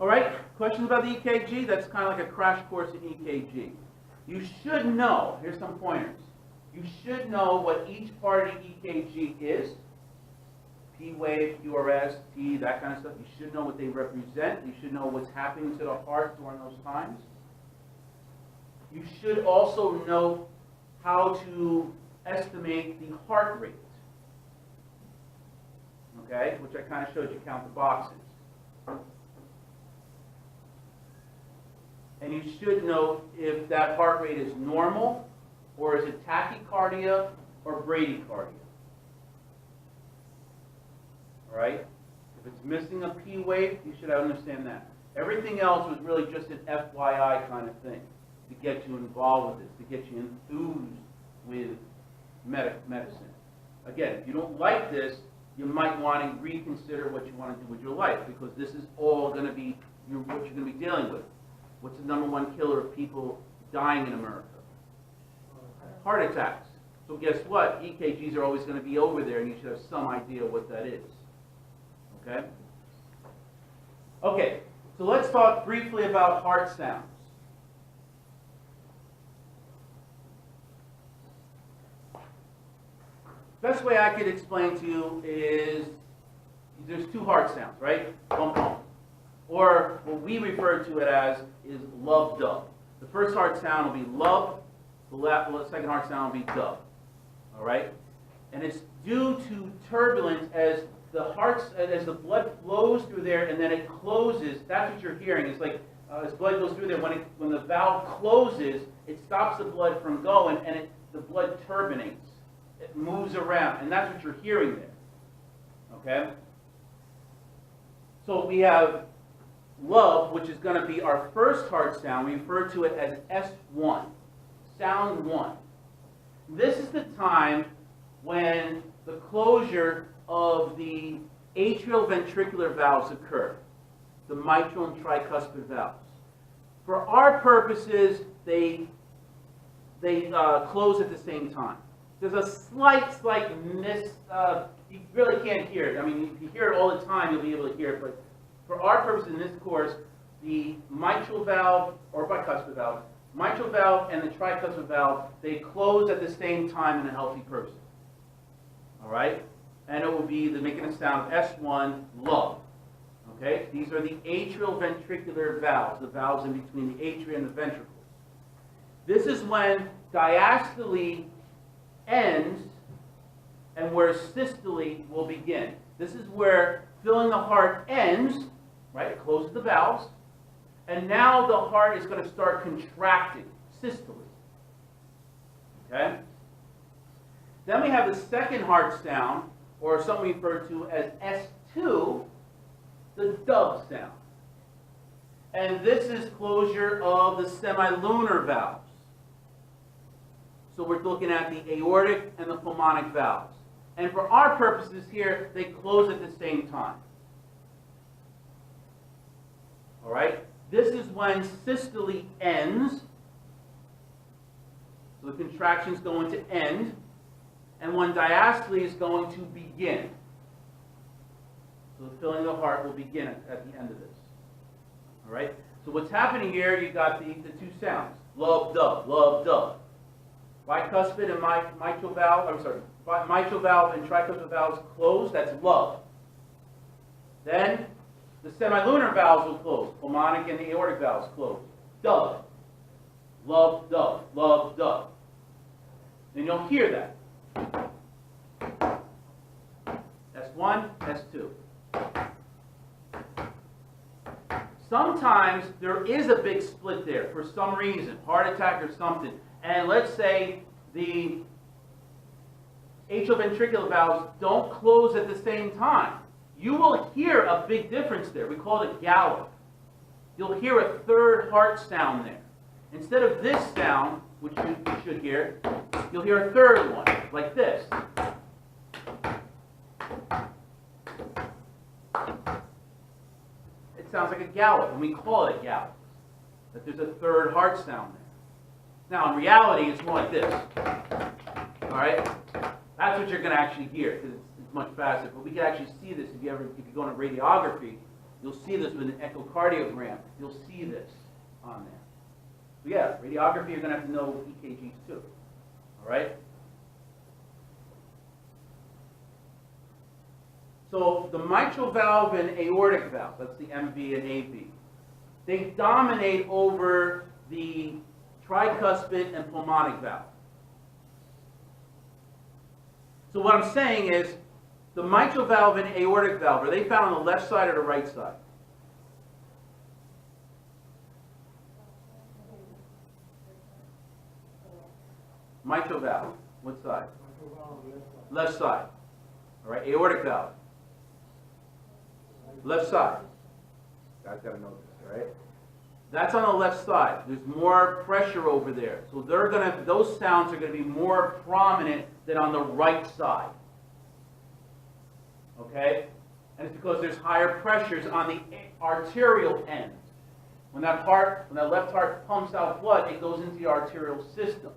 All right, questions about the EKG? That's kind of like a crash course in EKG. You should know, here's some pointers. You should know what each part of the EKG is. P wave, QRS, T, that kind of stuff. You should know what they represent. You should know what's happening to the heart during those times. You should also know how to estimate the heart rate. Okay, which I kind of showed you, count the boxes. And you should know if that heart rate is normal, or is it tachycardia or bradycardia. All right? If it's missing a P wave, you should understand that. Everything else was really just an FYI kind of thing to get you involved with this, to get you enthused with medicine. Again, if you don't like this, you might want to reconsider what you want to do with your life, because this is all going to be what you're going to be dealing with. What's the #1 killer of people dying in America? Heart attacks. So guess what? EKGs are always going to be over there, and you should have some idea what that is. Okay? Okay, so let's talk briefly about heart sounds. Best way I could explain to you is there's 2 heart sounds, right? Bump, bump. Or what we refer to it as is lub, dub. The first heart sound will be lub, the second heart sound will be dub. All right? And it's due to turbulence as the blood flows through there and then it closes. That's what you're hearing. It's like as blood goes through there, when the valve closes, it stops the blood from going, and the blood turbinates. It moves around, and that's what you're hearing there. Okay? So we have lub, which is going to be our first heart sound. We refer to it as S1, sound 1. This is the time when the closure of the atrioventricular valves occur, the mitral and tricuspid valves. For our purposes, they close at the same time. There's a slight miss. You really can't hear it. I mean, if you hear it all the time, you'll be able to hear it. But for our purposes in this course, the mitral valve or bicuspid valve, mitral valve and the tricuspid valve, they close at the same time in a healthy person. All right? And it will be making a sound of S1, lub. Okay? These are the atrioventricular valves, the valves in between the atria and the ventricles. This is when diastole ends and where systole will begin. This is where filling the heart ends, right? It closes the valves. And now the heart is going to start contracting, systole. Okay? Then we have the second heart sound, or something we refer to as S2, the dub sound. And this is closure of the semilunar valves. So we're looking at the aortic and the pulmonic valves. And for our purposes here, they close at the same time. All right? This is when systole ends. So the contraction is going to end. And when diastole is going to begin. So the filling of the heart will begin at the end of this. All right? So what's happening here, you got the 2 sounds. Lub, dub, lub, dub. Bicuspid and mitral valve, mitral valve and tricuspid valves close, that's lub. Then the semilunar valves will close. Pulmonic and the aortic valves close. Dub. Lub, dub, lub, dub. Then you'll hear that. S1, S2. Sometimes there is a big split there for some reason, heart attack or something. And let's say the atrioventricular valves don't close at the same time. You will hear a big difference there. We call it a gallop. You'll hear a third heart sound there. Instead of this sound, which you should hear, you'll hear a third one, like this. It sounds like a gallop, and we call it a gallop. But there's a third heart sound there. Now, in reality, it's more like this. All right? That's what you're going to actually hear, because it's much faster. But we can actually see this if you go into radiography. You'll see this with an echocardiogram. You'll see this on there. So yeah, radiography, you're going to have to know EKGs too. All right? So the mitral valve and aortic valve, that's the MV and AV, they dominate over the tricuspid and pulmonic valve. So what I'm saying is, the mitral valve and aortic valve, are they found on the left side or the right side? Mitral valve, what side? Left side. All right, aortic valve. Left side. Guys gotta know this, all right? That's on the left side. There's more pressure over there. So those sounds are gonna be more prominent than on the right side. Okay? And it's because there's higher pressures on the arterial end. When that left heart pumps out blood, it goes into the arterial system.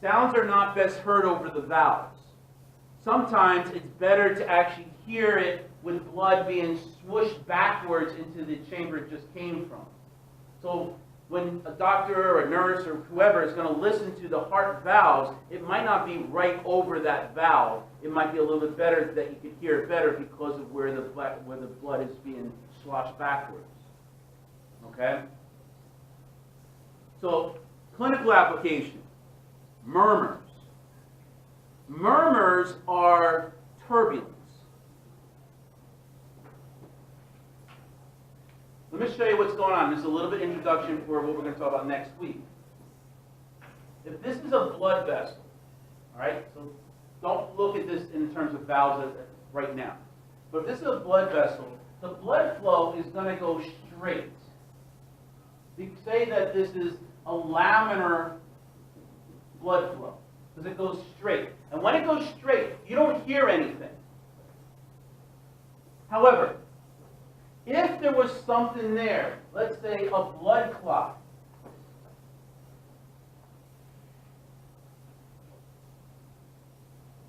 Sounds are not best heard over the valves. Sometimes it's better to actually hear it with blood being swooshed backwards into the chamber it just came from. So when a doctor or a nurse or whoever is going to listen to the heart valves, it might not be right over that valve. It might be a little bit better that you could hear it better because of where the blood is being sloshed backwards. Okay? So, clinical application. Murmurs. Murmurs are turbulence. Let me show you what's going on. This is a little bit introduction for what we're going to talk about next week. If this is a blood vessel, all right, so don't look at this in terms of valves right now. But if this is a blood vessel, the blood flow is going to go straight. We say that this is a laminar blood flow because it goes straight. And when it goes straight, you don't hear anything. However, if there was something there, let's say a blood clot,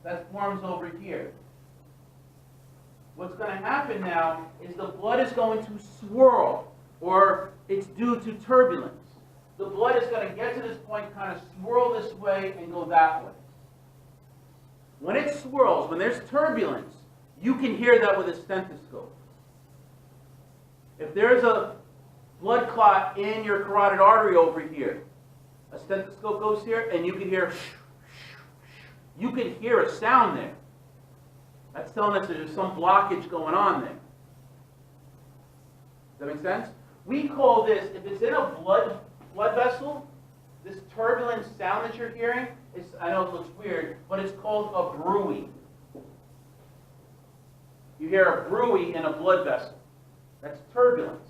that forms over here, what's going to happen now is the blood is going to swirl, or it's due to turbulence. The blood is going to get to this point, kind of swirl this way and go that way. When it swirls, when there's turbulence, you can hear that with a stethoscope. If there's a blood clot in your carotid artery over here, a stethoscope goes here and you can hear a sound there. That's telling us there's some blockage going on there. Does that make sense? We call this, if it's in a blood vessel, this turbulent sound that you're hearing, I know it looks weird, but it's called a bruit. You hear a bruit in a blood vessel. That's turbulence.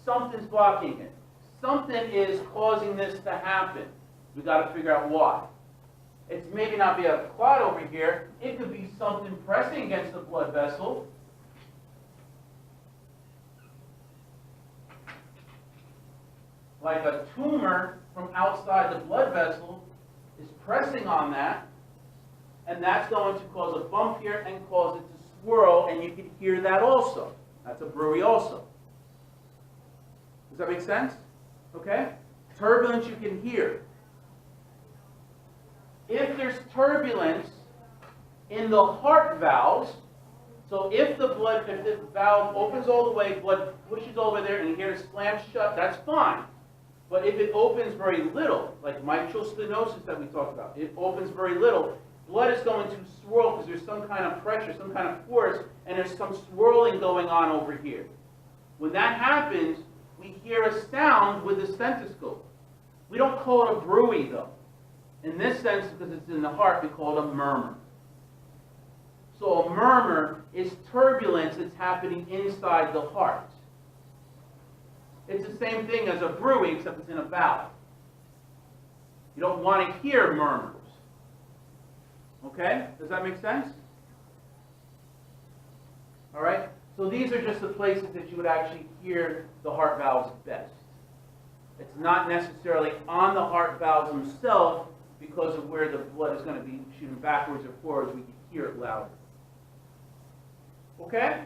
Something's blocking it. Something is causing this to happen. We've got to figure out why. It's maybe not be a clot over here. It could be something pressing against the blood vessel. Like a tumor from outside the blood vessel is pressing on that, and that's going to cause a bump here and cause it to swirl, and you can hear that also. That's a bruit also. Does that make sense? Okay? Turbulence you can hear. If there's turbulence in the heart valves, so if the valve opens all the way, blood pushes over there, and you hear it slam shut, that's fine. But if it opens very little, like mitral stenosis that we talked about, it opens very little, blood is going to swirl because there's some kind of pressure, some kind of force, and there's some swirling going on over here. When that happens, we hear a sound with the stethoscope. We don't call it a bruit, though. In this sense, because it's in the heart, we call it a murmur. So a murmur is turbulence that's happening inside the heart. It's the same thing as a bruit, except it's in a valve. You don't want to hear murmurs. Okay? Does that make sense? All right? So these are just the places that you would actually hear the heart valves best. It's not necessarily on the heart valves themselves because of where the blood is going to be shooting backwards or forwards. We can hear it louder. Okay?